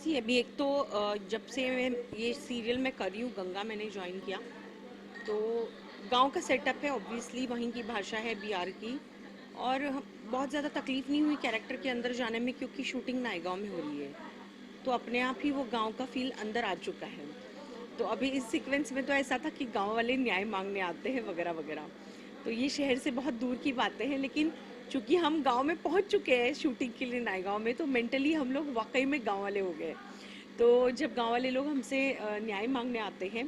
सी अभी एक तो जब से मैं ये सीरियल मैं कर रही हूँ, गंगा मैंने ज्वाइन किया, तो गांव का सेटअप है, ऑब्वियसली वहीं की भाषा है बिहार की। और बहुत ज़्यादा तकलीफ नहीं हुई कैरेक्टर के अंदर जाने में, क्योंकि शूटिंग नायगांव में हो रही है, तो अपने आप ही वो गांव का फील अंदर आ चुका है। तो अभी इस सीक्वेंस में तो ऐसा था कि गांव वाले न्याय मांगने आते हैं वगैरह वगैरह। तो ये शहर से बहुत दूर की बातें हैं, लेकिन चूंकि हम गांव में पहुंच चुके हैं शूटिंग के लिए नायगांव में, तो मेंटली हम लोग वाकई में गांव वाले हो गए। तो जब गांव वाले लोग हमसे न्याय मांगने आते हैं,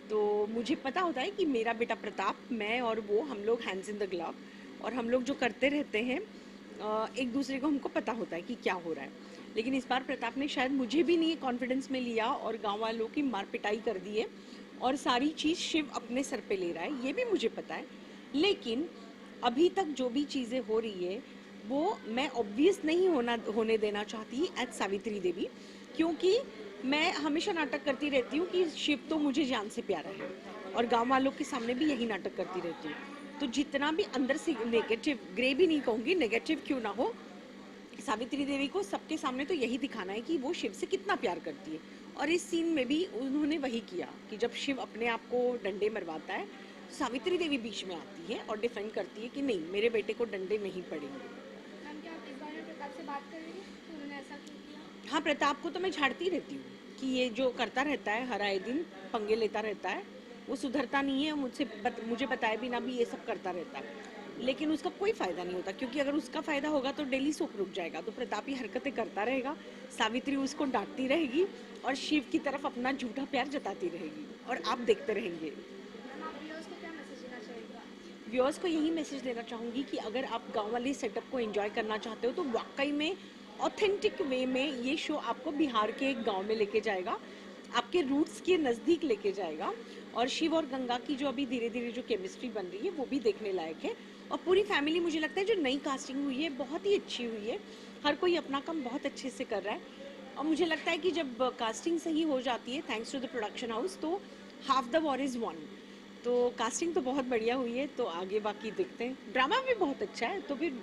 तो मुझे पता होता है कि मेरा बेटा प्रताप, मैं और वो, हम लोग हैंड्स इन द ग्लव, और हम लोग जो करते रहते हैं एक दूसरे को हमको पता होता है कि क्या हो रहा है। लेकिन इस बार प्रताप ने शायद मुझे भी नहीं कॉन्फिडेंस में लिया और गांव वालों की मार पिटाई कर दी है, और सारी चीज़ शिव अपने सर पे ले रहा है, ये भी मुझे पता है। लेकिन अभी तक जो भी चीज़ें हो रही है वो मैं ऑब्वियस नहीं होने देना चाहती एज सावित्री देवी, क्योंकि मैं हमेशा नाटक करती रहती हूँ कि शिव तो मुझे जान से प्यारा है, और गांव वालों के सामने भी यही नाटक करती रहती हूँ। तो जितना भी अंदर से नेगेटिव, ग्रे भी नहीं कहूँगी, नेगेटिव क्यों ना हो, सावित्री देवी को सबके सामने तो यही दिखाना है कि वो शिव से कितना प्यार करती है। और इस सीन में भी उन्होंने वही किया कि जब शिव अपने आप को डंडे मरवाता है, तो सावित्री देवी बीच में आती है और डिफेंड करती है कि नहीं, मेरे बेटे को डंडे नहीं पड़ेंगे। मैम, क्या आप इस बारे में प्रताप से बात करेंगे कि उन्होंने ऐसा क्यों किया? हाँ, प्रताप को तो मैं झाड़ती रहती हूँ कि ये जो करता रहता है, हर आए दिन पंगे लेता रहता है, वो सुधरता नहीं है, मुझे बताए बिना भी ये सब करता रहता है। लेकिन उसका कोई फ़ायदा नहीं होता, क्योंकि अगर उसका फ़ायदा होगा तो डेली सोप रुक जाएगा। तो प्रताप ही हरकतें करता रहेगा, सावित्री उसको डांटती रहेगी, और शिव की तरफ अपना झूठा प्यार जताती रहेगी, और आप देखते रहेंगे। मैम, आप व्यूअर्स को क्या मैसेज देना चाहेंगे? व्यूअर्स को यही मैसेज देना चाहूँगी कि अगर आप गांव वाले सेटअप को एंजॉय करना चाहते हो, तो वाकई में ऑथेंटिक वे में ये शो आपको बिहार के एक गांव में लेके जाएगा, आपके रूट्स के नज़दीक लेके जाएगा। और शिव और गंगा की जो अभी धीरे धीरे जो केमिस्ट्री बन रही है वो भी देखने लायक है। और पूरी फैमिली, मुझे लगता है जो नई कास्टिंग हुई है बहुत ही अच्छी हुई है, हर कोई अपना काम बहुत अच्छे से कर रहा है। और मुझे लगता है कि जब कास्टिंग सही हो जाती है thanks to the production house, तो half the war is won. तो कास्टिंग तो बहुत बढ़िया हुई है, तो आगे बाकी देखते हैं। ड्रामा भी बहुत अच्छा है, तो फिर